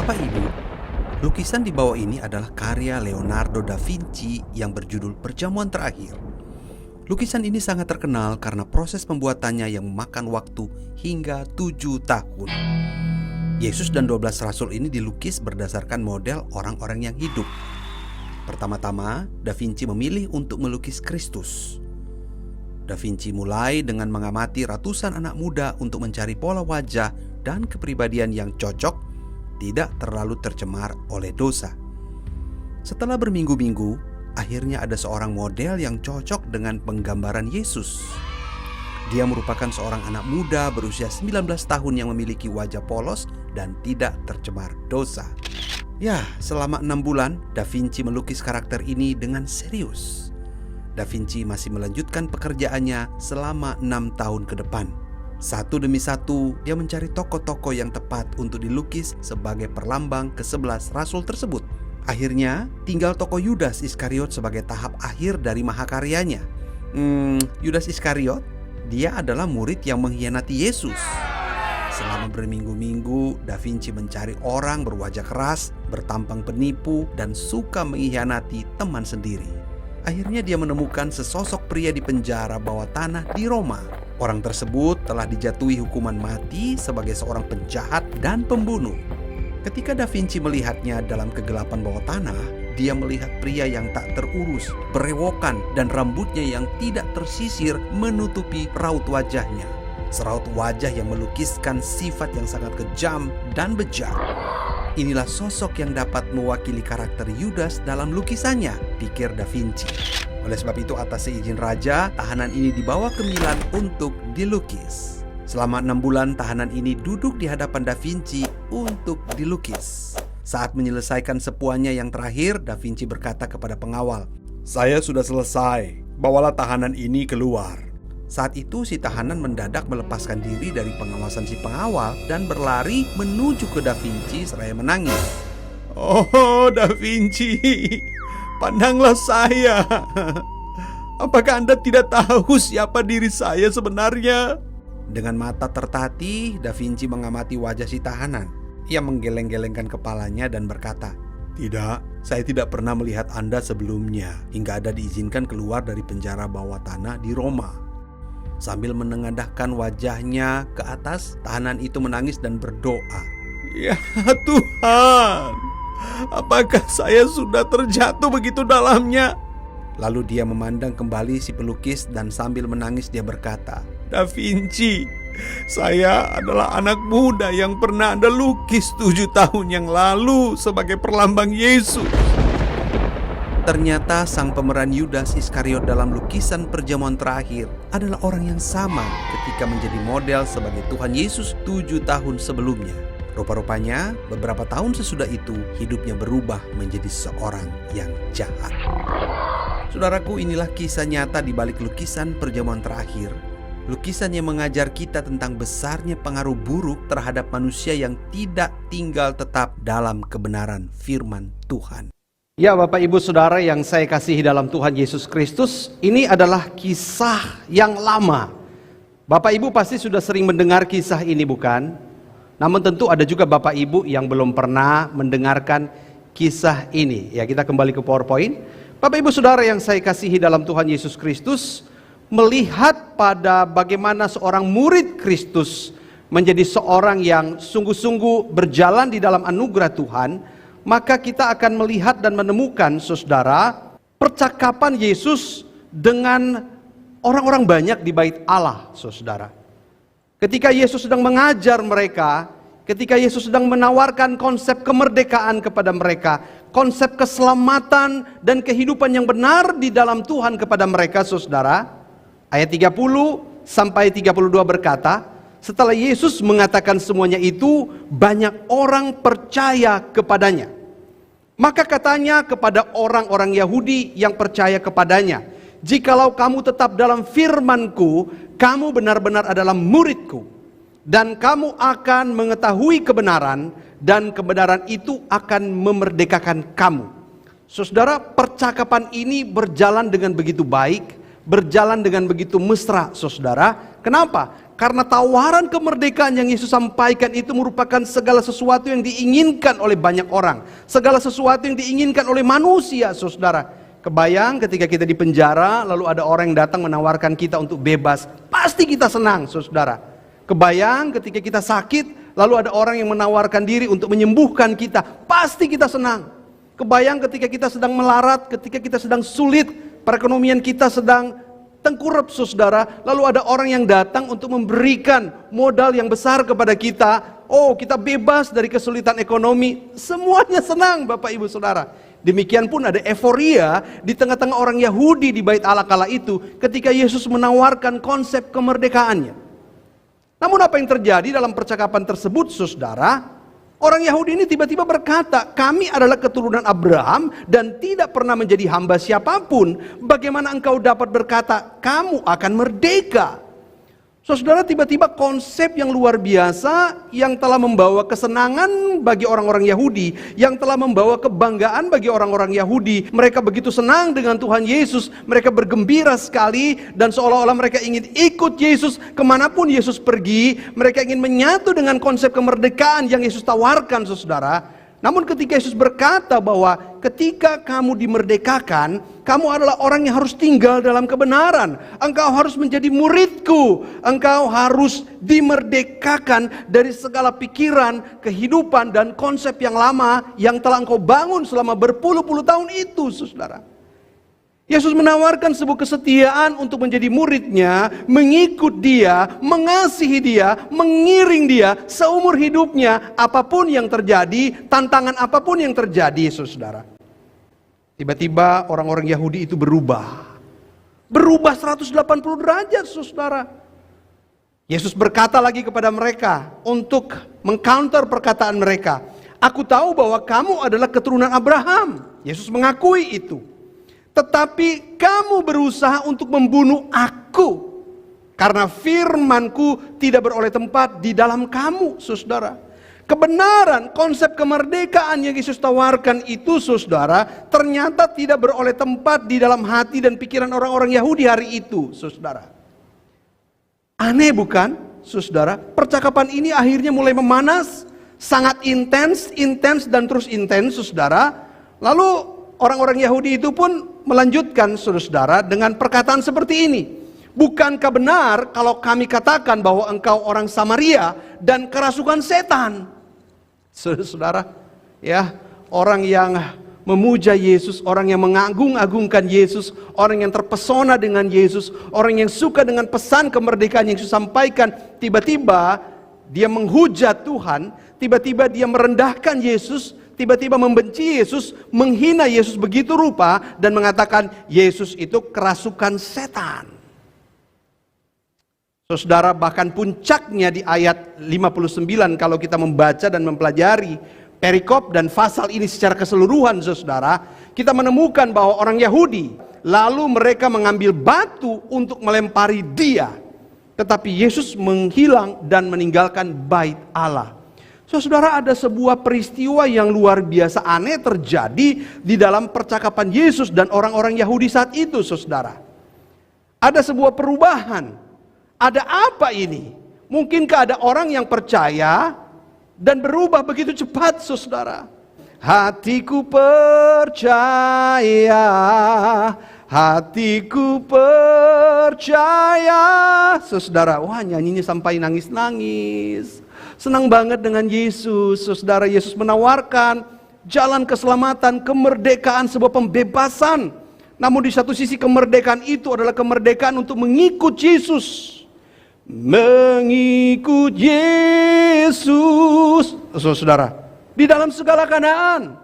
Bapak Ibu, lukisan di bawah ini adalah karya Leonardo da Vinci yang berjudul Perjamuan Terakhir. Lukisan ini sangat terkenal karena proses pembuatannya yang memakan waktu hingga 7 tahun. Yesus dan 12 rasul ini dilukis berdasarkan model orang-orang yang hidup. Pertama-tama, Da Vinci memilih untuk melukis Kristus. Da Vinci mulai dengan mengamati ratusan anak muda untuk mencari pola wajah dan kepribadian yang cocok, tidak terlalu tercemar oleh dosa. Setelah berminggu-minggu, akhirnya ada seorang model yang cocok dengan penggambaran Yesus. Dia merupakan seorang anak muda berusia 19 tahun yang memiliki wajah polos dan tidak tercemar dosa. Ya, selama 6 bulan, Da Vinci melukis karakter ini dengan serius. Da Vinci masih melanjutkan pekerjaannya selama 6 tahun ke depan. Satu demi satu, dia mencari tokoh-tokoh yang tepat untuk dilukis sebagai perlambang ke-11 rasul tersebut. Akhirnya, tinggal tokoh Yudas Iskariot sebagai tahap akhir dari mahakaryanya. Yudas Iskariot, dia adalah murid yang mengkhianati Yesus. Selama berminggu-minggu, Da Vinci mencari orang berwajah keras, bertampang penipu, dan suka mengkhianati teman sendiri. Akhirnya dia menemukan sesosok pria di penjara bawah tanah di Roma. Orang tersebut telah dijatuhi hukuman mati sebagai seorang penjahat dan pembunuh. Ketika Da Vinci melihatnya dalam kegelapan bawah tanah, dia melihat pria yang tak terurus, berewokan, dan rambutnya yang tidak tersisir menutupi raut wajahnya. Seraut wajah yang melukiskan sifat yang sangat kejam dan bejat. Inilah sosok yang dapat mewakili karakter Yudas dalam lukisannya, pikir Da Vinci. Oleh sebab itu, atas seizin raja, tahanan ini dibawa ke Milan untuk dilukis. Selama 6 bulan, tahanan ini duduk di hadapan Da Vinci untuk dilukis. Saat menyelesaikan sepuannya yang terakhir, Da Vinci berkata kepada pengawal, "Saya sudah selesai, bawalah tahanan ini keluar." Saat itu si tahanan mendadak melepaskan diri dari pengawasan si pengawal dan berlari menuju ke Da Vinci seraya menangis. "Oh, Da Vinci, pandanglah saya. Apakah Anda tidak tahu siapa diri saya sebenarnya?" Dengan mata tertatih, Da Vinci mengamati wajah si tahanan. Ia menggeleng-gelengkan kepalanya dan berkata, "Tidak, saya tidak pernah melihat Anda sebelumnya hingga Anda diizinkan keluar dari penjara bawah tanah di Roma." Sambil menengadahkan wajahnya ke atas, tahanan itu menangis dan berdoa, "Ya Tuhan, apakah saya sudah terjatuh begitu dalamnya?" Lalu dia memandang kembali si pelukis dan sambil menangis dia berkata, "Da Vinci, saya adalah anak muda yang pernah Anda lukis 7 tahun yang lalu sebagai perlambang Yesus." Ternyata sang pemeran Yudas Iskariot dalam lukisan Perjamuan Terakhir adalah orang yang sama ketika menjadi model sebagai Tuhan Yesus 7 tahun sebelumnya. Rupa-rupanya beberapa tahun sesudah itu hidupnya berubah menjadi seorang yang jahat. Saudaraku, inilah kisah nyata di balik lukisan Perjamuan Terakhir. Lukisan yang mengajar kita tentang besarnya pengaruh buruk terhadap manusia yang tidak tinggal tetap dalam kebenaran firman Tuhan. Ya, Bapak Ibu Saudara yang saya kasihi dalam Tuhan Yesus Kristus, ini adalah kisah yang lama. Bapak Ibu pasti sudah sering mendengar kisah ini, bukan? Namun tentu ada juga Bapak Ibu yang belum pernah mendengarkan kisah ini. Ya, kita kembali ke PowerPoint. Bapak Ibu Saudara yang saya kasihi dalam Tuhan Yesus Kristus, melihat pada bagaimana seorang murid Kristus menjadi seorang yang sungguh-sungguh berjalan di dalam anugerah Tuhan, maka kita akan melihat dan menemukan, saudara, percakapan Yesus dengan orang-orang banyak di bait Allah, saudara. Ketika Yesus sedang mengajar mereka, ketika Yesus sedang menawarkan konsep kemerdekaan kepada mereka, konsep keselamatan dan kehidupan yang benar di dalam Tuhan kepada mereka, saudara. Ayat 30 sampai 32 berkata, setelah Yesus mengatakan semuanya itu, banyak orang percaya kepadanya. Maka katanya kepada orang-orang Yahudi yang percaya kepadanya, "Jikalau kamu tetap dalam firman-Ku, kamu benar-benar adalah murid-Ku, dan kamu akan mengetahui kebenaran, dan kebenaran itu akan memerdekakan kamu." Saudara, percakapan ini berjalan dengan begitu baik, berjalan dengan begitu mesra, saudara. Kenapa? Karena tawaran kemerdekaan yang Yesus sampaikan itu merupakan segala sesuatu yang diinginkan oleh banyak orang. Segala sesuatu yang diinginkan oleh manusia, saudara. Kebayang ketika kita di penjara, lalu ada orang yang datang menawarkan kita untuk bebas. Pasti kita senang, saudara. Kebayang ketika kita sakit, lalu ada orang yang menawarkan diri untuk menyembuhkan kita. Pasti kita senang. Kebayang ketika kita sedang melarat, ketika kita sedang sulit, perekonomian kita sedang tengkurap, saudara, lalu ada orang yang datang untuk memberikan modal yang besar kepada kita. Oh, kita bebas dari kesulitan ekonomi. Semuanya senang, Bapak Ibu Saudara. Demikian pun ada euforia di tengah-tengah orang Yahudi di Bait Allah kala itu ketika Yesus menawarkan konsep kemerdekaannya. Namun apa yang terjadi dalam percakapan tersebut, saudara? Orang Yahudi ini tiba-tiba berkata, kami adalah keturunan Abraham dan tidak pernah menjadi hamba siapapun. Bagaimana engkau dapat berkata, kamu akan merdeka? Saudara, tiba-tiba konsep yang luar biasa yang telah membawa kesenangan bagi orang-orang Yahudi, yang telah membawa kebanggaan bagi orang-orang Yahudi. Mereka begitu senang dengan Tuhan Yesus, mereka bergembira sekali dan seolah-olah mereka ingin ikut Yesus kemanapun Yesus pergi. Mereka ingin menyatu dengan konsep kemerdekaan yang Yesus tawarkan, saudara. Namun ketika Yesus berkata bahwa ketika kamu dimerdekakan, kamu adalah orang yang harus tinggal dalam kebenaran. Engkau harus menjadi muridku. Engkau harus dimerdekakan dari segala pikiran, kehidupan, dan konsep yang lama yang telah engkau bangun selama berpuluh-puluh tahun itu, saudara. Yesus menawarkan sebuah kesetiaan untuk menjadi muridnya, mengikut dia, mengasihi dia, mengiring dia seumur hidupnya, apapun yang terjadi, tantangan apapun yang terjadi, saudara. Tiba-tiba orang-orang Yahudi itu berubah 180 derajat, saudara. Yesus berkata lagi kepada mereka untuk mengcounter perkataan mereka. Aku tahu bahwa kamu adalah keturunan Abraham. Yesus mengakui itu. Tetapi kamu berusaha untuk membunuh aku. Karena firmanku tidak beroleh tempat di dalam kamu, saudara. Kebenaran, konsep kemerdekaan yang Yesus tawarkan itu, saudara, ternyata tidak beroleh tempat di dalam hati dan pikiran orang-orang Yahudi hari itu, saudara. Aneh bukan, saudara? Percakapan ini akhirnya mulai memanas, sangat intens dan terus intens, saudara. Lalu orang-orang Yahudi itu pun melanjutkan, saudara, dengan perkataan seperti ini. Bukankah benar kalau kami katakan bahwa engkau orang Samaria dan kerasukan setan? Saudara, ya, orang yang memuja Yesus, orang yang mengagung-agungkan Yesus, orang yang terpesona dengan Yesus, orang yang suka dengan pesan kemerdekaan yang Yesus sampaikan, tiba-tiba dia menghujat Tuhan, tiba-tiba dia merendahkan Yesus, tiba-tiba membenci Yesus, menghina Yesus begitu rupa, dan mengatakan Yesus itu kerasukan setan. Saudara, bahkan puncaknya di ayat 59 kalau kita membaca dan mempelajari perikop dan pasal ini secara keseluruhan, saudara, kita menemukan bahwa orang Yahudi lalu mereka mengambil batu untuk melempari dia, tetapi Yesus menghilang dan meninggalkan bait Allah. Saudara, ada sebuah peristiwa yang luar biasa aneh terjadi di dalam percakapan Yesus dan orang-orang Yahudi saat itu, saudara. Ada sebuah perubahan. Ada apa ini? Mungkinkah ada orang yang percaya dan berubah begitu cepat, saudara? Hatiku percaya, hatiku percaya. Saudara, wah, nyanyinya sampai nangis-nangis. Senang banget dengan Yesus, saudara. Yesus menawarkan jalan keselamatan, kemerdekaan, sebuah pembebasan. Namun di satu sisi kemerdekaan itu adalah kemerdekaan untuk mengikut Yesus. Mengikut Yesus, saudara, di dalam segala keadaan.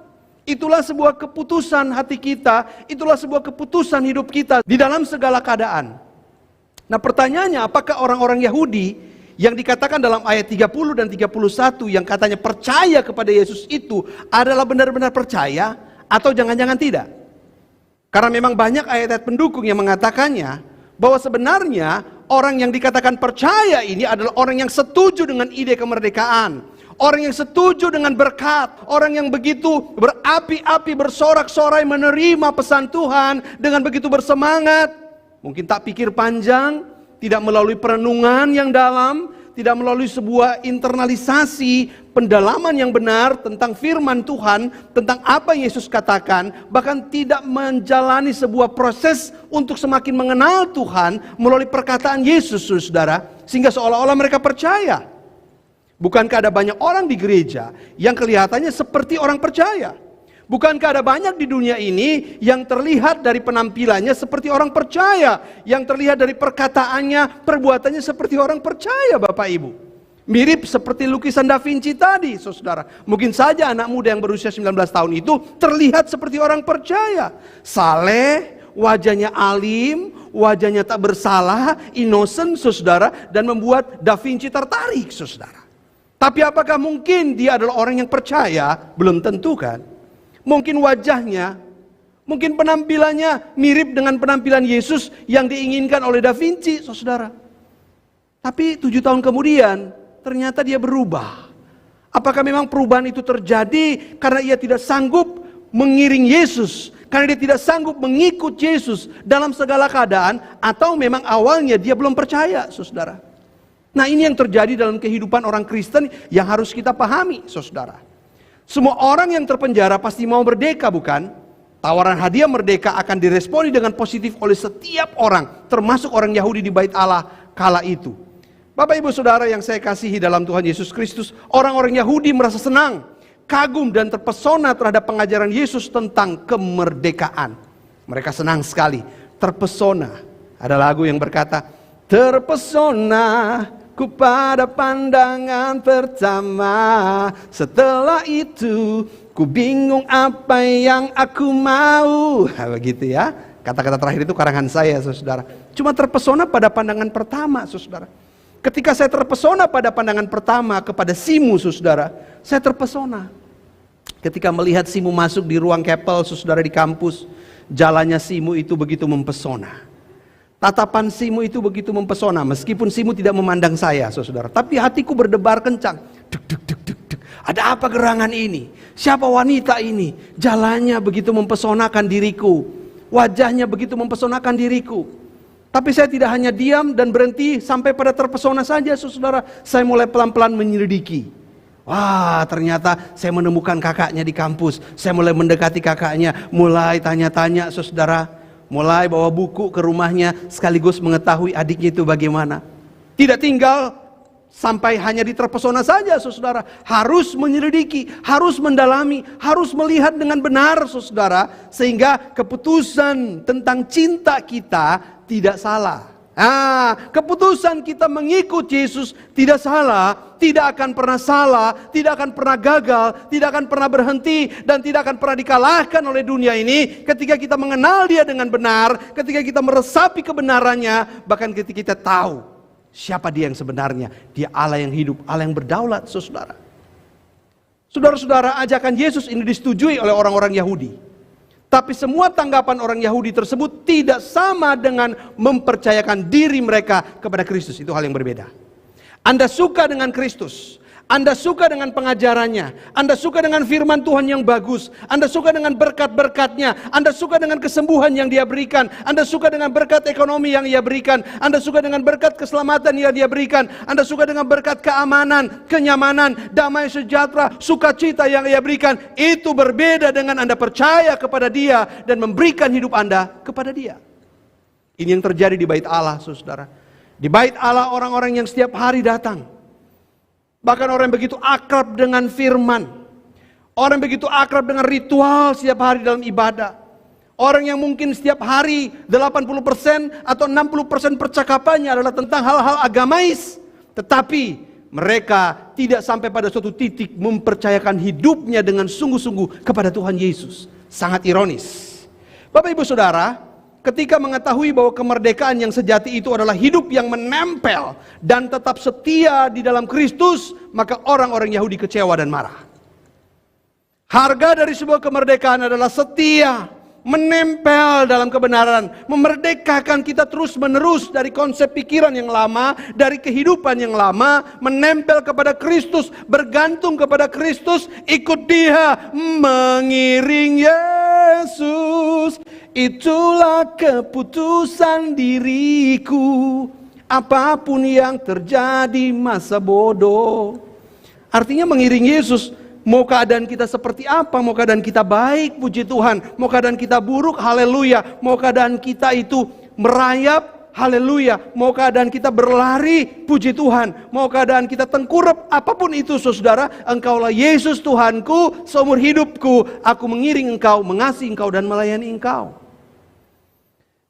Itulah sebuah keputusan hati kita, itulah sebuah keputusan hidup kita di dalam segala keadaan. Nah, pertanyaannya, apakah orang-orang Yahudi yang dikatakan dalam ayat 30 dan 31 yang katanya percaya kepada Yesus itu adalah benar-benar percaya atau jangan-jangan tidak? Karena memang banyak ayat-ayat pendukung yang mengatakannya bahwa sebenarnya orang yang dikatakan percaya ini adalah orang yang setuju dengan ide kemerdekaan, orang yang setuju dengan berkat, orang yang begitu berapi-api, bersorak-sorai menerima pesan Tuhan dengan begitu bersemangat. Mungkin tak pikir panjang, tidak melalui perenungan yang dalam, tidak melalui sebuah internalisasi pendalaman yang benar tentang firman Tuhan, tentang apa yang Yesus katakan, bahkan tidak menjalani sebuah proses untuk semakin mengenal Tuhan melalui perkataan Yesus, saudara, sehingga seolah-olah mereka percaya. Bukankah ada banyak orang di gereja yang kelihatannya seperti orang percaya? Bukankah ada banyak di dunia ini yang terlihat dari penampilannya seperti orang percaya, yang terlihat dari perkataannya, perbuatannya seperti orang percaya, Bapak Ibu? Mirip seperti lukisan Da Vinci tadi, saudara. Mungkin saja anak muda yang berusia 19 tahun itu terlihat seperti orang percaya. Saleh, wajahnya alim, wajahnya tak bersalah, innocent, saudara, dan membuat Da Vinci tertarik, saudara. Tapi apakah mungkin dia adalah orang yang percaya? Belum tentu kan? Mungkin wajahnya, mungkin penampilannya mirip dengan penampilan Yesus yang diinginkan oleh Da Vinci, saudara. Tapi 7 tahun kemudian, ternyata dia berubah. Apakah memang perubahan itu terjadi karena ia tidak sanggup mengiring Yesus, karena dia tidak sanggup mengikut Yesus dalam segala keadaan, atau memang awalnya dia belum percaya, saudara? Nah, ini yang terjadi dalam kehidupan orang Kristen yang harus kita pahami, saudara. Semua orang yang terpenjara pasti mau merdeka, bukan? Tawaran hadiah merdeka akan diresponi dengan positif oleh setiap orang, termasuk orang Yahudi di Bait Allah kala itu. Bapak Ibu Saudara yang saya kasihi dalam Tuhan Yesus Kristus, orang-orang Yahudi merasa senang, kagum dan terpesona terhadap pengajaran Yesus tentang kemerdekaan. Mereka senang sekali, terpesona. Ada lagu yang berkata, terpesona ku pada pandangan pertama, setelah itu ku bingung apa yang aku mau. Begitu ya. Kata-kata terakhir itu karangan saya, saudara. Cuma terpesona pada pandangan pertama, saudara. Ketika saya terpesona pada pandangan pertama kepada Simu, saudara, saya terpesona. Ketika melihat Simu masuk di ruang kepel, saudara, di kampus, jalannya Simu itu begitu mempesona. Tatapan Simu itu begitu mempesona, meskipun Simu tidak memandang saya, saudara. Tapi hatiku berdebar kencang. Duk, duk, duk, duk, duk. Ada apa gerangan ini? Siapa wanita ini? Jalannya begitu mempesonakan diriku. Wajahnya begitu mempesonakan diriku. Tapi saya tidak hanya diam dan berhenti sampai pada terpesona saja, saudara. Saya mulai pelan-pelan menyelidiki. Wah, ternyata saya menemukan kakaknya di kampus. Saya mulai mendekati kakaknya, mulai tanya-tanya, saudara. Mulai bawa buku ke rumahnya sekaligus mengetahui adiknya itu bagaimana. Tidak tinggal sampai hanya di terpesona saja, saudara. Harus menyelidiki, harus mendalami, harus melihat dengan benar, saudara. Sehingga keputusan tentang cinta kita tidak salah. Keputusan kita mengikut Yesus tidak salah, tidak akan pernah salah, tidak akan pernah gagal, tidak akan pernah berhenti, dan tidak akan pernah dikalahkan oleh dunia ini ketika kita mengenal Dia dengan benar, ketika kita meresapi kebenarannya, bahkan ketika kita tahu siapa Dia yang sebenarnya. Dia Allah yang hidup, Allah yang berdaulat, saudara. Saudara-saudara, ajakan Yesus ini disetujui oleh orang-orang Yahudi. Tapi semua tanggapan orang Yahudi tersebut tidak sama dengan mempercayakan diri mereka kepada Kristus. Itu hal yang berbeda. Anda suka dengan Kristus, Anda suka dengan pengajarannya, Anda suka dengan firman Tuhan yang bagus, Anda suka dengan berkat-berkatnya, Anda suka dengan kesembuhan yang Dia berikan, Anda suka dengan berkat ekonomi yang Ia berikan, Anda suka dengan berkat keselamatan yang Dia berikan, Anda suka dengan berkat keamanan, kenyamanan, damai sejahtera, sukacita yang Ia berikan. Itu berbeda dengan Anda percaya kepada Dia dan memberikan hidup Anda kepada Dia. Ini yang terjadi di Bait Allah, saudara. Di Bait Allah orang-orang yang setiap hari datang. Bahkan orang yang begitu akrab dengan firman. Orang yang begitu akrab dengan ritual setiap hari dalam ibadah. Orang yang mungkin setiap hari 80% atau 60% percakapannya adalah tentang hal-hal agamais. Tetapi mereka tidak sampai pada suatu titik mempercayakan hidupnya dengan sungguh-sungguh kepada Tuhan Yesus. Sangat ironis. Bapak Ibu Saudara, ketika mengetahui bahwa kemerdekaan yang sejati itu adalah hidup yang menempel dan tetap setia di dalam Kristus, maka orang-orang Yahudi kecewa dan marah. Harga dari sebuah kemerdekaan adalah setia, menempel dalam kebenaran, memerdekakan kita terus-menerus dari konsep pikiran yang lama, dari kehidupan yang lama, menempel kepada Kristus, bergantung kepada Kristus, ikut Dia, mengiring Yesus. Itulah keputusan diriku. apapun yang terjadi masa bodoh. Artinya mengiring Yesus, mau keadaan kita seperti apa, mau keadaan kita baik, puji Tuhan, mau keadaan kita buruk, haleluya, mau keadaan kita itu merayap, haleluya, mau keadaan kita berlari, puji Tuhan, mau keadaan kita tengkurap, apapun itu saudara, Engkaulah Yesus Tuhanku, seumur hidupku, aku mengiring Engkau, mengasihi Engkau dan melayani Engkau.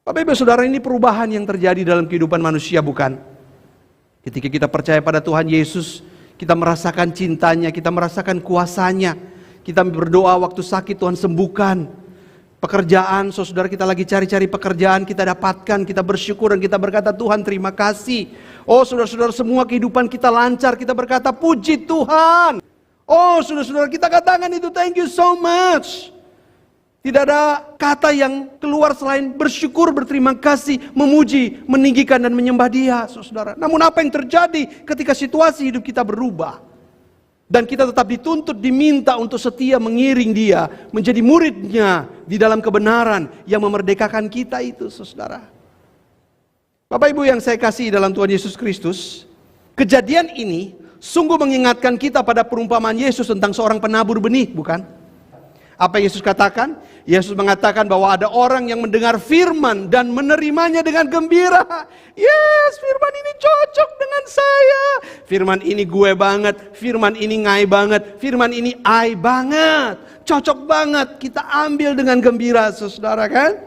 Bapak Ibu Saudara, ini perubahan yang terjadi dalam kehidupan manusia, bukan? Ketika kita percaya pada Tuhan Yesus, kita merasakan cintanya, kita merasakan kuasanya. Kita berdoa waktu sakit, Tuhan sembuhkan. Pekerjaan, saudara, kita lagi cari-cari pekerjaan, kita dapatkan, kita bersyukur dan kita berkata, Tuhan terima kasih. Oh saudara-saudara, semua kehidupan kita lancar, kita berkata puji Tuhan. Oh saudara-saudara, kita katakan itu thank you so much. Tidak ada kata yang keluar selain bersyukur, berterima kasih, memuji, meninggikan dan menyembah Dia, saudara. Namun apa yang terjadi ketika situasi hidup kita berubah? Dan kita tetap dituntut, diminta untuk setia mengiring Dia, menjadi muridnya di dalam kebenaran yang memerdekakan kita itu, saudara. Bapak Ibu yang saya kasih dalam Tuhan Yesus Kristus, kejadian ini sungguh mengingatkan kita pada perumpamaan Yesus tentang seorang penabur benih, bukan? Apa yang Yesus katakan? Yesus mengatakan bahwa ada orang yang mendengar firman dan menerimanya dengan gembira. Yes, firman ini cocok dengan saya. Firman ini gue banget, firman ini ngai banget, firman ini I banget. Cocok banget, kita ambil dengan gembira, saudara kan?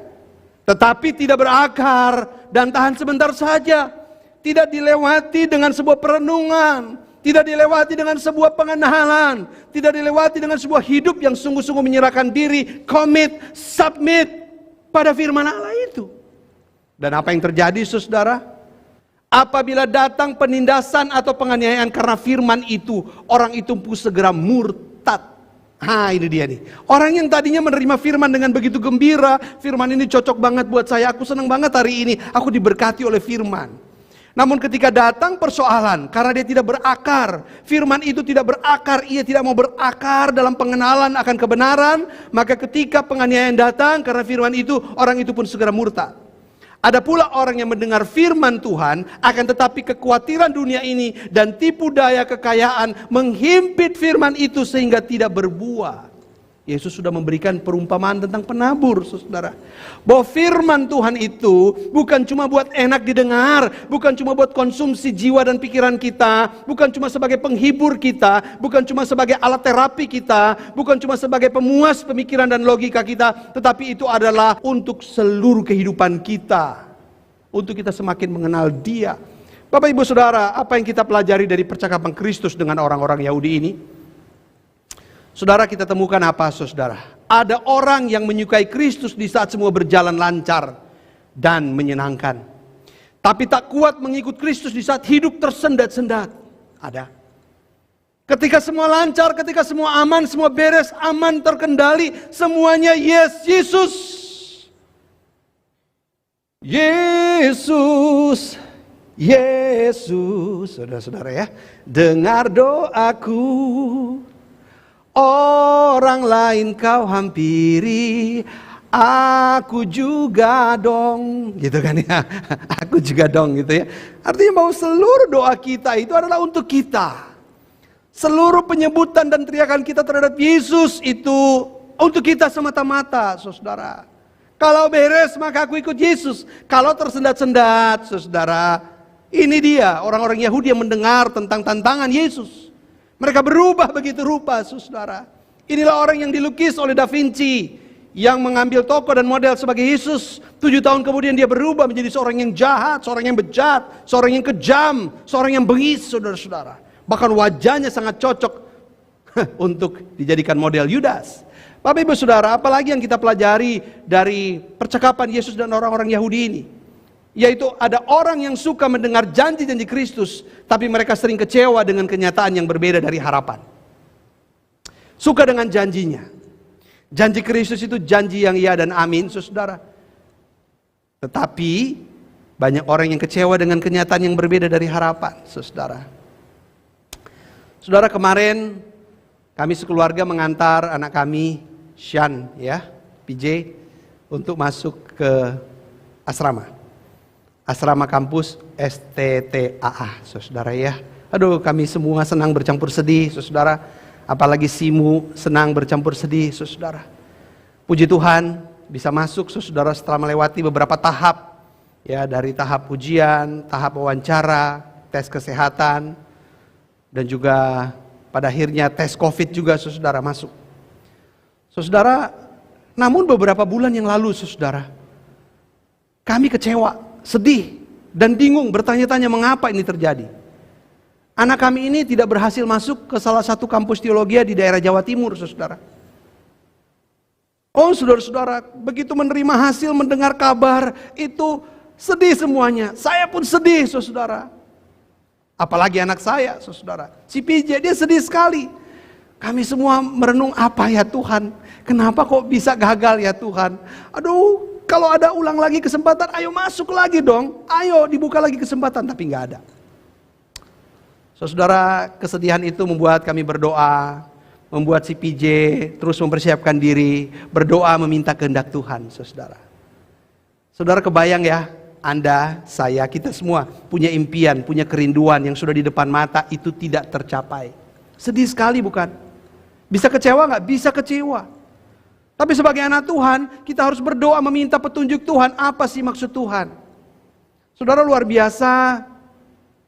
Tetapi tidak berakar dan tahan sebentar saja. Tidak dilewati dengan sebuah perenungan. Tidak dilewati dengan sebuah pengenalan. Tidak dilewati dengan sebuah hidup yang sungguh-sungguh menyerahkan diri, commit, submit pada firman Allah itu. Dan apa yang terjadi saudara? Apabila datang penindasan atau penganiayaan karena firman itu, orang itu pun segera murtad. Ini dia nih. Orang yang tadinya menerima firman dengan begitu gembira, firman ini cocok banget buat saya, aku senang banget hari ini, aku diberkati oleh firman. Namun ketika datang persoalan, karena dia tidak berakar, firman itu tidak berakar, ia tidak mau berakar dalam pengenalan akan kebenaran, maka ketika penganiayaan datang karena firman itu, orang itu pun segera murtad. Ada pula orang yang mendengar firman Tuhan, akan tetapi kekhawatiran dunia ini dan tipu daya kekayaan menghimpit firman itu sehingga tidak berbuah. Yesus sudah memberikan perumpamaan tentang penabur, saudara. Bahwa firman Tuhan itu bukan cuma buat enak didengar, bukan cuma buat konsumsi jiwa dan pikiran kita, bukan cuma sebagai penghibur kita, bukan cuma sebagai alat terapi kita, bukan cuma sebagai pemuas pemikiran dan logika kita, tetapi itu adalah untuk seluruh kehidupan kita. Untuk kita semakin mengenal Dia. Bapak Ibu Saudara, apa yang kita pelajari dari percakapan Kristus dengan orang-orang Yahudi ini? Saudara, kita temukan apa saudara? Ada orang yang menyukai Kristus di saat semua berjalan lancar dan menyenangkan. Tapi tak kuat mengikut Kristus di saat hidup tersendat-sendat. Ada. Ketika semua lancar, ketika semua aman, semua beres, aman, terkendali, semuanya yes, Yesus. Yesus, Yesus, saudara-saudara ya, dengar doaku. Orang lain kau hampiri, aku juga dong, gitu kan ya, aku juga dong gitu ya. Artinya bahwa seluruh doa kita itu adalah untuk kita. Seluruh penyebutan dan teriakan kita terhadap Yesus itu untuk kita semata-mata, saudara. Kalau beres maka aku ikut Yesus. Kalau tersendat-sendat, saudara, ini dia orang-orang Yahudi yang mendengar tentang tantangan Yesus. Mereka berubah begitu rupa, saudara. Inilah orang yang dilukis oleh Da Vinci, yang mengambil tokoh dan model sebagai Yesus. 7 tahun kemudian dia berubah menjadi seorang yang jahat, seorang yang bejat, seorang yang kejam, seorang yang bengis, saudara-saudara. Bahkan wajahnya sangat cocok untuk dijadikan model Yudas. Bapak Ibu Saudara, apalagi yang kita pelajari dari percakapan Yesus dan orang-orang Yahudi ini? Yaitu ada orang yang suka mendengar janji-janji Kristus, tapi mereka sering kecewa dengan kenyataan yang berbeda dari harapan. Suka dengan janjinya. Janji Kristus itu janji yang ya dan amin, saudara. Tetapi banyak orang yang kecewa dengan kenyataan yang berbeda dari harapan, saudara. Saudara, kemarin kami sekeluarga mengantar anak kami, PJ, untuk masuk ke asrama. asrama kampus STTAA, saudara ya. Aduh, kami semua senang bercampur sedih, saudara. Apalagi Simu senang bercampur sedih, saudara. Puji Tuhan bisa masuk, saudara, setelah melewati beberapa tahap. Ya, dari tahap ujian, tahap wawancara, tes kesehatan, dan juga pada akhirnya tes COVID juga, saudara, masuk. Saudara, namun beberapa bulan yang lalu, saudara, kami kecewa, sedih, dan bingung bertanya-tanya mengapa ini terjadi. Anak kami ini tidak berhasil masuk ke salah satu kampus teologi di daerah Jawa Timur, saudara. Oh, saudara-saudara, begitu menerima hasil, mendengar kabar, itu sedih semuanya. Saya pun sedih, saudara. Apalagi anak saya, saudara. Si PJ, dia sedih sekali. Kami semua merenung, apa ya Tuhan? Kenapa kok bisa gagal ya Tuhan? Aduh, kalau ada ulang lagi kesempatan, ayo masuk lagi dong. Ayo dibuka lagi kesempatan, tapi nggak ada. Saudara, kesedihan itu membuat kami berdoa, membuat si PJ terus mempersiapkan diri, berdoa meminta kehendak Tuhan, saudara. Saudara kebayang ya, Anda, saya, kita semua punya impian, punya kerinduan yang sudah di depan mata, itu tidak tercapai. Sedih sekali bukan? Bisa kecewa nggak? Bisa kecewa. Tapi sebagai anak Tuhan, kita harus berdoa meminta petunjuk Tuhan, apa sih maksud Tuhan? Saudara, luar biasa.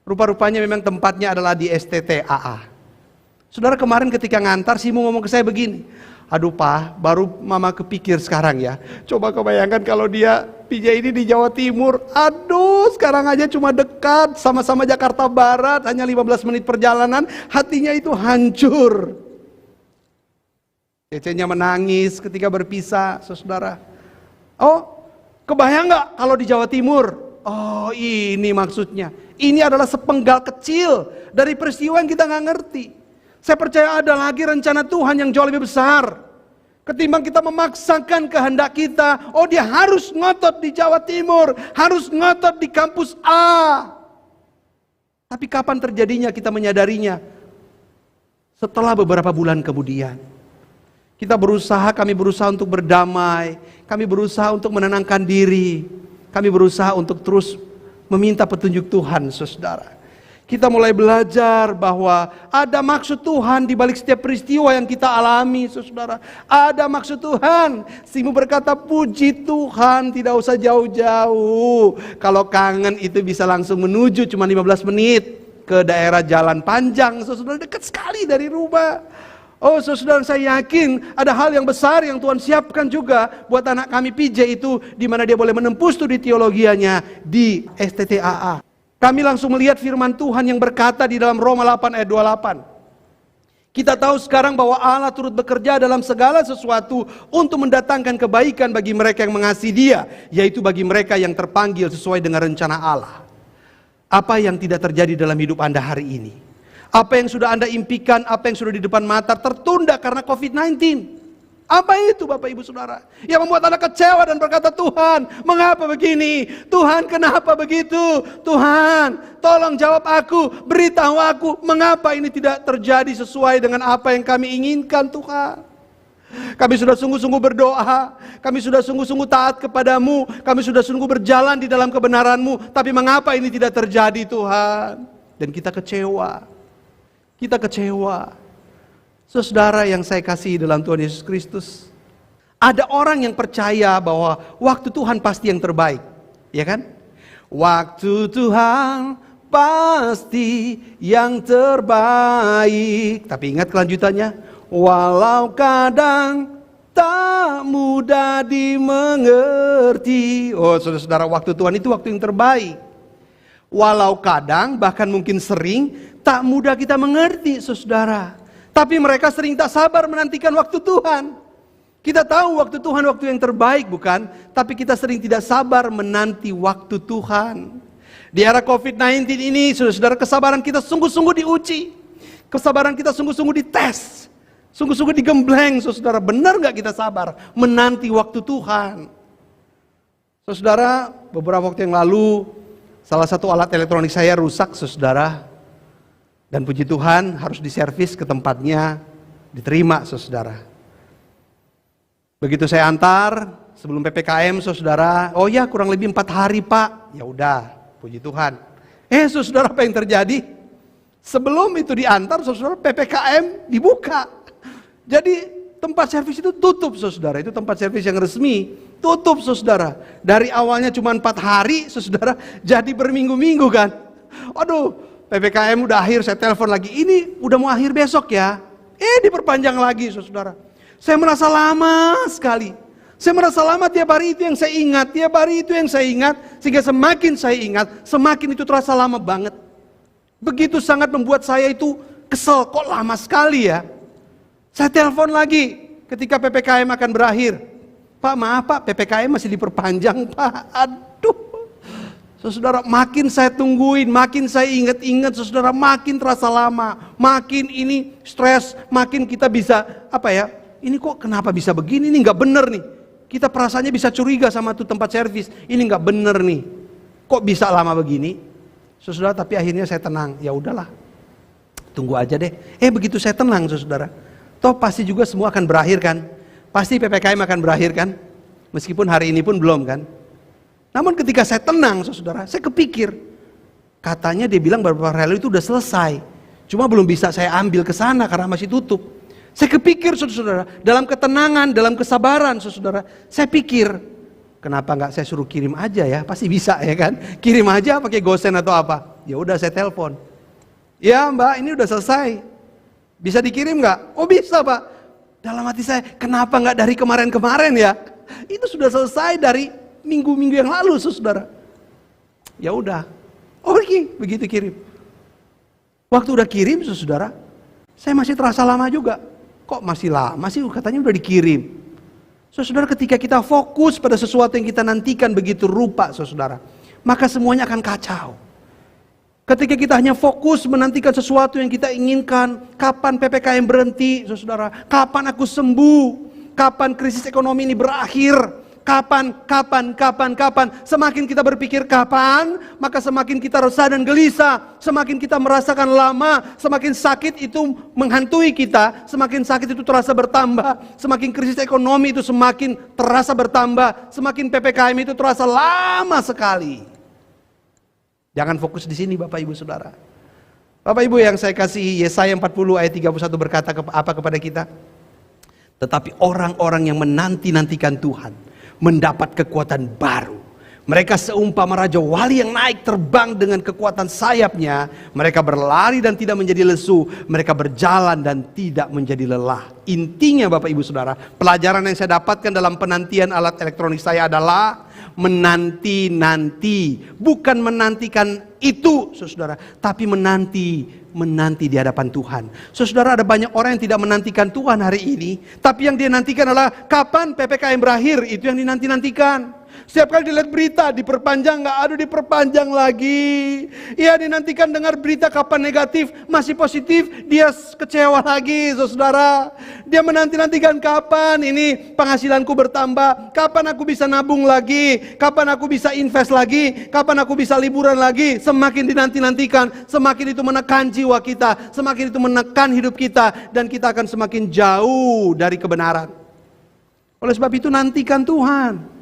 Rupa-rupanya memang tempatnya adalah di STTAA. Saudara, kemarin ketika ngantar, Simu ngomong ke saya begini, aduh Pak, baru mama kepikir sekarang ya. Coba kebayangkan kalau dia PJ ini di Jawa Timur. Aduh, sekarang aja cuma dekat, sama-sama Jakarta Barat, hanya 15 menit perjalanan, hatinya itu hancur. Cecenya menangis ketika berpisah, saudara. Oh, kebayang nggak kalau di Jawa Timur? Oh, ini maksudnya. Ini adalah sepenggal kecil dari peristiwa yang kita nggak ngerti. Saya percaya ada lagi rencana Tuhan yang jauh lebih besar. Ketimbang kita memaksakan kehendak kita, oh dia harus ngotot di Jawa Timur, harus ngotot di kampus A. Tapi kapan terjadinya kita menyadarinya? Setelah beberapa bulan kemudian. Kami berusaha untuk berdamai, kami berusaha untuk menenangkan diri, kami berusaha untuk terus meminta petunjuk Tuhan, saudara. Kita mulai belajar bahwa ada maksud Tuhan di balik setiap peristiwa yang kita alami, saudara. Ada maksud Tuhan. Simu berkata, puji Tuhan, tidak usah jauh-jauh. Kalau kangen itu bisa langsung menuju cuma 15 menit ke daerah Jalan Panjang, saudara, dekat sekali dari rumah. Oh, saudara, saya yakin ada hal yang besar yang Tuhan siapkan juga buat anak kami PJ itu, di mana dia boleh menempuh studi teologianya di STTAA. Kami langsung melihat firman Tuhan yang berkata di dalam Roma 8 ayat 28. Kita tahu sekarang bahwa Allah turut bekerja dalam segala sesuatu untuk mendatangkan kebaikan bagi mereka yang mengasihi Dia, yaitu bagi mereka yang terpanggil sesuai dengan rencana Allah. Apa yang tidak terjadi dalam hidup Anda hari ini? Apa yang sudah Anda impikan, apa yang sudah di depan mata tertunda karena COVID-19? Apa itu Bapak Ibu Saudara? Yang membuat Anda kecewa dan berkata, Tuhan, mengapa begini? Tuhan, kenapa begitu? Tuhan, tolong jawab aku, beritahu aku, mengapa ini tidak terjadi sesuai dengan apa yang kami inginkan, Tuhan? Kami sudah sungguh-sungguh berdoa, kami sudah sungguh-sungguh taat kepadamu, kami sudah sungguh berjalan di dalam kebenaran-Mu, tapi mengapa ini tidak terjadi, Tuhan? Dan kita kecewa. Kita kecewa. Saudara yang saya kasihi dalam Tuhan Yesus Kristus, ada orang yang percaya bahwa waktu Tuhan pasti yang terbaik, ya kan? Waktu Tuhan pasti yang terbaik. Tapi ingat kelanjutannya, walau kadang tak mudah dimengerti. Oh, saudara-saudara, waktu Tuhan itu waktu yang terbaik. Walau kadang, bahkan mungkin sering, tak mudah kita mengerti, saudara. Tapi mereka sering tak sabar menantikan waktu Tuhan. Kita tahu waktu Tuhan waktu yang terbaik, bukan? Tapi kita sering tidak sabar menanti waktu Tuhan. Di era COVID-19 ini, saudara, kesabaran kita sungguh-sungguh diuji. Kesabaran kita sungguh-sungguh dites. Sungguh-sungguh digembleng, saudara. Benar gak kita sabar menanti waktu Tuhan? Saudara, beberapa waktu yang lalu, salah satu alat elektronik saya rusak, saudara. Dan puji Tuhan harus diservis ke tempatnya, diterima, saudara. Begitu saya antar, sebelum PPKM saudara, oh ya kurang lebih 4 hari Pak. Ya udah, puji Tuhan. Saudara, apa yang terjadi? Sebelum itu diantar saudara, PPKM dibuka. Jadi tempat servis itu tutup saudara, itu tempat servis yang resmi. Tutup saudara. Dari awalnya cuma 4 hari saudara, jadi berminggu-minggu kan. Aduh, PPKM udah akhir, saya telepon lagi, ini udah mau akhir besok ya. Diperpanjang lagi saudara. Saya merasa lama sekali. Saya merasa lama, tiap hari itu yang saya ingat, tiap hari itu yang saya ingat. Sehingga semakin saya ingat, semakin itu terasa lama banget. Begitu sangat membuat saya itu kesel, kok lama sekali ya. Saya telepon lagi ketika PPKM akan berakhir. Pak maaf Pak, PPKM masih diperpanjang Pak. Aduh. Saudara, makin saya tungguin, makin saya ingat-ingat saudara, makin terasa lama. Makin ini stres, makin kita bisa, ini kok kenapa bisa begini, ini gak bener nih. Kita perasaannya bisa curiga sama tuh tempat servis, ini gak bener nih. Kok bisa lama begini? Saudara, tapi akhirnya saya tenang, ya udahlah. Tunggu aja deh. Begitu saya tenang saudara, toh pasti juga semua akan berakhir kan. Pasti PPKM akan berakhir kan. Meskipun hari ini pun belum kan. Namun ketika saya tenang saudara, saya kepikir, katanya dia bilang beberapa hari itu udah selesai. Cuma belum bisa saya ambil ke sana karena masih tutup. Saya kepikir saudara, dalam ketenangan, dalam kesabaran saudara, saya pikir, kenapa nggak saya suruh kirim aja ya? Pasti bisa ya kan? Kirim aja pakai GoSend atau apa? Ya udah saya telepon. Ya Mbak, ini udah selesai. Bisa dikirim nggak? Oh bisa Pak. Dalam hati saya, kenapa nggak dari kemarin-kemarin ya? Itu sudah selesai dari minggu-minggu yang lalu saudara. Ya udah. Oke, begitu kirim. Waktu udah kirim saudara, saya masih terasa lama juga. Kok masih lama sih, katanya udah dikirim. Saudara, ketika kita fokus pada sesuatu yang kita nantikan begitu rupa saudara, maka semuanya akan kacau. Ketika kita hanya fokus menantikan sesuatu yang kita inginkan, kapan PPKM berhenti saudara, kapan aku sembuh, kapan krisis ekonomi ini berakhir, kapan. Semakin kita berpikir kapan, maka semakin kita resah dan gelisah. Semakin kita merasakan lama, semakin sakit itu menghantui kita. Semakin sakit itu terasa bertambah. Semakin krisis ekonomi itu semakin terasa bertambah. Semakin PPKM itu terasa lama sekali. Jangan fokus di sini Bapak Ibu Saudara. Bapak Ibu yang saya kasihi, Yesaya 40 ayat 31 berkata apa kepada kita? Tetapi orang-orang yang menanti-nantikan Tuhan mendapat kekuatan baru. Mereka seumpama raja wali yang naik terbang dengan kekuatan sayapnya. Mereka berlari dan tidak menjadi lesu. Mereka berjalan dan tidak menjadi lelah. Intinya Bapak Ibu Saudara, pelajaran yang saya dapatkan dalam penantian alat elektronik saya adalah menanti-nanti. Bukan menantikan itu saudara, tapi menanti di hadapan Tuhan. Saudara, ada banyak orang yang tidak menantikan Tuhan hari ini, tapi yang dia nantikan adalah kapan PPKM berakhir. Itu yang dinanti-nantikan. Setiap kali dilihat berita diperpanjang, nggak ada diperpanjang lagi. Ia dinantikan dengar berita kapan negatif, masih positif, dia kecewa lagi saudara. Dia menanti-nantikan kapan ini penghasilanku bertambah, kapan aku bisa nabung lagi, kapan aku bisa invest lagi, kapan aku bisa liburan lagi. Semakin dinanti-nantikan, semakin itu menekan jiwa kita, semakin itu menekan hidup kita, dan kita akan semakin jauh dari kebenaran. Oleh sebab itu nantikan Tuhan.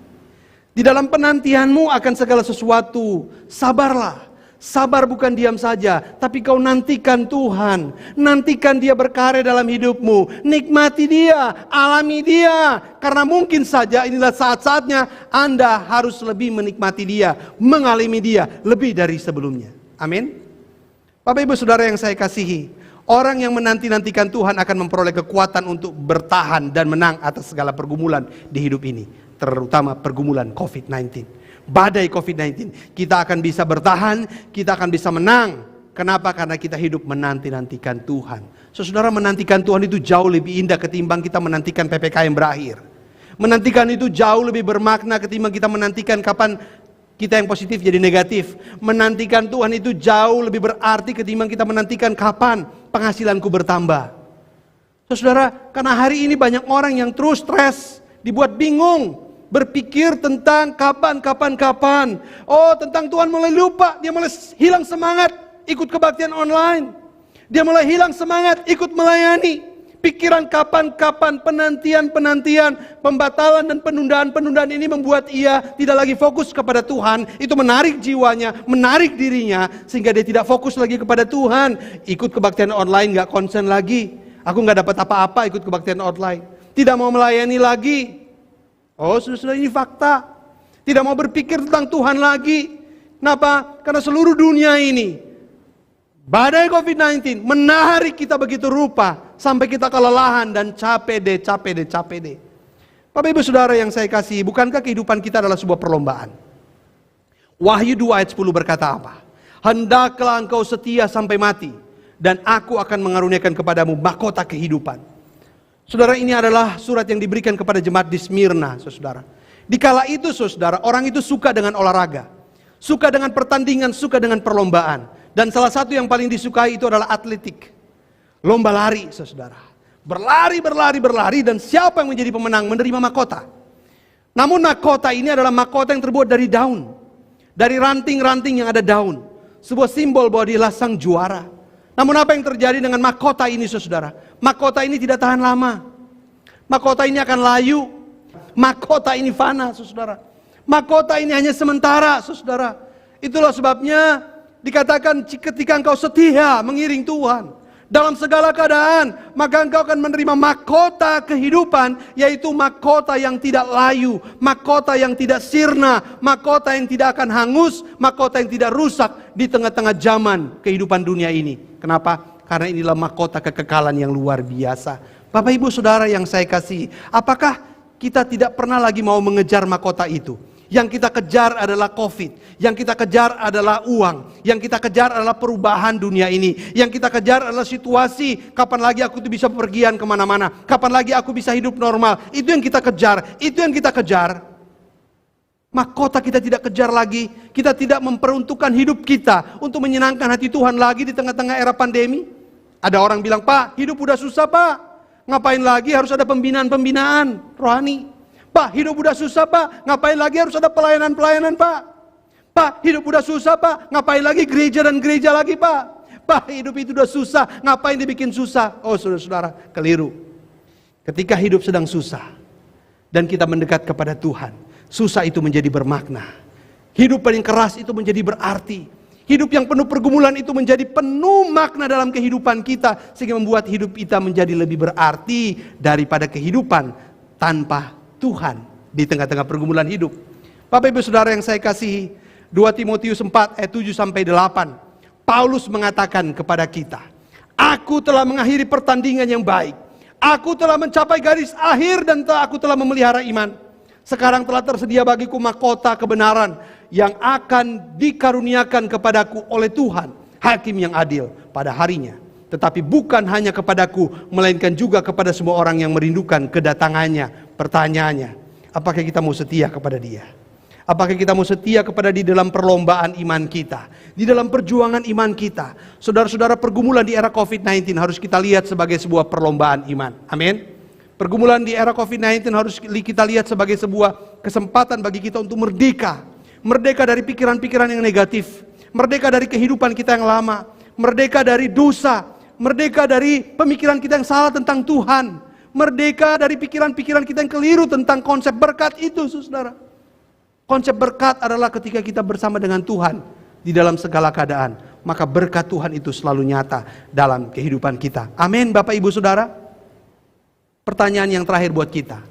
Di dalam penantianmu akan segala sesuatu, sabarlah. Sabar bukan diam saja, tapi kau nantikan Tuhan. Nantikan Dia berkarya dalam hidupmu. Nikmati Dia, alami Dia. Karena mungkin saja inilah saat-saatnya Anda harus lebih menikmati Dia, mengalami Dia lebih dari sebelumnya. Amin. Bapak Ibu Saudara yang saya kasihi, orang yang menanti-nantikan Tuhan akan memperoleh kekuatan untuk bertahan dan menang atas segala pergumulan di hidup ini. Terutama pergumulan COVID-19, badai COVID-19. Kita akan bisa bertahan, kita akan bisa menang. Kenapa? Karena kita hidup menanti-nantikan Tuhan. Saudara, menantikan Tuhan itu jauh lebih indah ketimbang kita menantikan PPKM berakhir. Menantikan itu jauh lebih bermakna ketimbang kita menantikan kapan kita yang positif jadi negatif. Menantikan Tuhan itu jauh lebih berarti ketimbang kita menantikan kapan penghasilanku bertambah. Saudara, karena hari ini banyak orang yang terus stres, dibuat bingung, berpikir tentang kapan. Oh, tentang Tuhan mulai lupa, dia mulai hilang semangat ikut kebaktian online. Dia mulai hilang semangat ikut melayani. Pikiran kapan-kapan, penantian-penantian, pembatalan dan penundaan-penundaan ini membuat ia tidak lagi fokus kepada Tuhan. Itu menarik jiwanya, menarik dirinya, sehingga dia tidak fokus lagi kepada Tuhan. Ikut kebaktian online gak konsen lagi. Aku gak dapat apa-apa ikut kebaktian online. Tidak mau melayani lagi. Oh sudah ini fakta. Tidak mau berpikir tentang Tuhan lagi. Kenapa? Karena seluruh dunia ini, badai COVID-19 menarik kita begitu rupa sampai kita kelelahan dan capek deh. Bapak Ibu Saudara yang saya kasih, bukankah kehidupan kita adalah sebuah perlombaan? Wahyu 2 ayat 10 berkata apa? Hendaklah engkau setia sampai mati, dan aku akan mengaruniakan kepadamu mahkota kehidupan. Saudara, ini adalah surat yang diberikan kepada jemaat di Smyrna, saudara. Dikala itu, saudara, orang itu suka dengan olahraga, suka dengan pertandingan, suka dengan perlombaan. Dan salah satu yang paling disukai itu adalah atletik. Lomba lari, saudara. Berlari, dan siapa yang menjadi pemenang menerima mahkota. Namun mahkota ini adalah mahkota yang terbuat dari daun. Dari ranting-ranting yang ada daun. Sebuah simbol bahwa dialah sang juara. Namun apa yang terjadi dengan mahkota ini, saudara? Mahkota ini tidak tahan lama. Mahkota ini akan layu. Mahkota ini fana, saudara. Mahkota ini hanya sementara, saudara. Itulah sebabnya dikatakan ketika engkau setia mengiring Tuhan dalam segala keadaan, maka engkau akan menerima mahkota kehidupan, yaitu mahkota yang tidak layu, mahkota yang tidak sirna, mahkota yang tidak akan hangus, mahkota yang tidak rusak di tengah-tengah zaman kehidupan dunia ini. Kenapa? Karena inilah mahkota kekekalan yang luar biasa. Bapak Ibu Saudara yang saya kasih, apakah kita tidak pernah lagi mau mengejar mahkota itu? Yang kita kejar adalah COVID, yang kita kejar adalah uang, yang kita kejar adalah perubahan dunia ini, yang kita kejar adalah situasi, kapan lagi aku tuh bisa pergian kemana-mana, kapan lagi aku bisa hidup normal. Itu yang kita kejar, itu yang kita kejar. Mahkota kita tidak kejar lagi. Kita tidak memperuntukkan hidup kita untuk menyenangkan hati Tuhan lagi di tengah-tengah era pandemi. Ada orang bilang, Pak, hidup udah susah Pak, ngapain lagi harus ada pembinaan rohani? Pak, hidup udah susah Pak, ngapain lagi harus ada pelayanan-pelayanan Pak? Pak, hidup udah susah Pak, ngapain lagi gereja dan gereja lagi Pak? Pak, hidup itu udah susah, ngapain dibikin susah? Oh saudara-saudara, keliru. Ketika hidup sedang susah dan kita mendekat kepada Tuhan, susah itu menjadi bermakna. Hidup paling keras itu menjadi berarti. Hidup yang penuh pergumulan itu menjadi penuh makna dalam kehidupan kita, sehingga membuat hidup kita menjadi lebih berarti daripada kehidupan tanpa Tuhan di tengah-tengah pergumulan hidup. Bapak Ibu Saudara yang saya kasihi, 2 Timotius 4 ayat 7 sampai 8. Paulus mengatakan kepada kita, aku telah mengakhiri pertandingan yang baik. Aku telah mencapai garis akhir dan aku telah memelihara iman. Sekarang telah tersedia bagiku mahkota kebenaran yang akan dikaruniakan kepadaku oleh Tuhan, hakim yang adil pada harinya. Tetapi bukan hanya kepadaku, melainkan juga kepada semua orang yang merindukan kedatangannya. Pertanyaannya, apakah kita mau setia kepada Dia? Apakah kita mau setia kepada Dia dalam perlombaan iman kita, di dalam perjuangan iman kita? Saudara-saudara, pergumulan di era COVID-19 harus kita lihat sebagai sebuah perlombaan iman. Amin. Pergumulan di era COVID-19 harus kita lihat sebagai sebuah kesempatan bagi kita untuk merdeka. Merdeka dari pikiran-pikiran yang negatif, merdeka dari kehidupan kita yang lama, merdeka dari dosa, merdeka dari pemikiran kita yang salah tentang Tuhan, merdeka dari pikiran-pikiran kita yang keliru tentang konsep berkat itu, saudara. Konsep berkat adalah ketika kita bersama dengan Tuhan di dalam segala keadaan, maka berkat Tuhan itu selalu nyata dalam kehidupan kita. Amin, Bapak Ibu Saudara. Pertanyaan yang terakhir buat kita,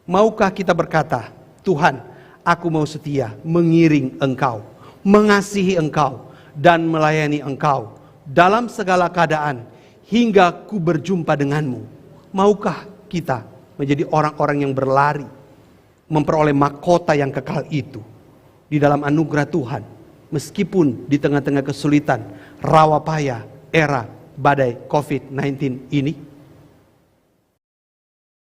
maukah kita berkata, Tuhan, aku mau setia mengiring Engkau, mengasihi Engkau, dan melayani Engkau dalam segala keadaan hingga ku berjumpa denganmu. Maukah kita menjadi orang-orang yang berlari, memperoleh mahkota yang kekal itu di dalam anugerah Tuhan, meskipun di tengah-tengah kesulitan, rawa payah, era badai COVID-19 ini?